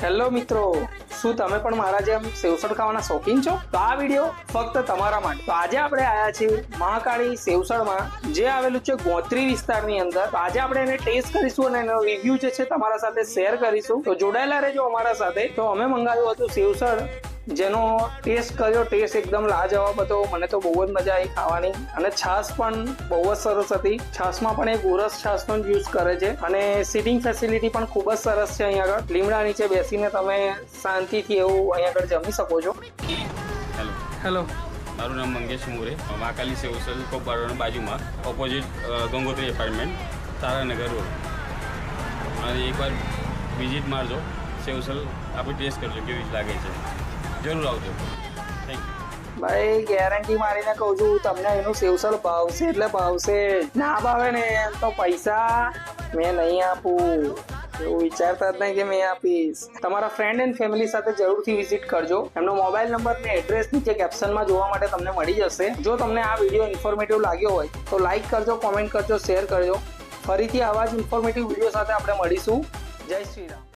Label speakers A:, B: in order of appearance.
A: Hello મિત્રો, શું તમે પણ મારા જેમ સેવસળ ખાવાના શોખીન છો? તો આ વિડીયો ફક્ત તમારા માટે. તો આજે આપણે આયા છીએ મહાકાળી સેવસળમાં, જે આવેલું છે ગોત્રી વિસ્તારની અંદર. તો આજે આપણે એને ટેસ્ટ કરીશું અને એનો રિવ્યુ જે છે તમારા સાથે શેર કરીશું. તો જોડાયેલા રહેજો અમારા સાથે. તો અમે મંગાવ્યું હતું સેવસળ, જેનો ટેસ્ટ કર્યો. ટેસ્ટ એકદમ લાજવાબ હતો. મને તો બહુ જ મજા આવી ખાવાની. અને છાશ પણ બહુ જ સરસ હતી. છાશમાં પણ એક ગોરસ છાશનો યુઝ કરે છે અને સિટિંગ ફેસિલિટી પણ ખૂબ જ સરસ છે. અહીંયા આગળ લીમડા નીચે બેસીને તમે શાંતિથી એવું અહીંયા આગળ જમી શકો છો. હેલો,
B: મારું નામ મંગેશ મોરે, મહાકાળી સેવસળ કોપવાડાની બાજુમાં opposite Gangotri apartment, Taranagar road. અને એકવાર વિઝિટ મારજો. સેવસળ આપણે ટેસ્ટ કરજો કેવી લાગે છે. જરૂર આવજો. થેન્ક યુ
A: ભાઈ. ગેરંટી મારીને કહું છું, તમને એનું સેવસળ ભાવશે એટલે ભાવશે. ના ભાવે ને તો પૈસા મેં નહીં આપું. એવું વિચારતા જ નહીં કે મેં આપીશ. તમારા ફ્રેન્ડ એન્ડ ફેમિલી સાથે જરૂરથી વિઝિટ કરજો. એમનો મોબાઈલ નંબર ને એડ્રેસ નીચે કેપ્શનમાં જોવા માટે તમને મળી જશે. જો તમને આ વિડીયો ઇન્ફોર્મેટિવ લાગ્યો હોય તો લાઈક કરજો, કોમેન્ટ કરજો, શેર કરજો. ફરીથી આવા જ ઇન્ફોર્મેટિવ વિડીયો સાથે આપણે મળીશું. જય શ્રી રામ.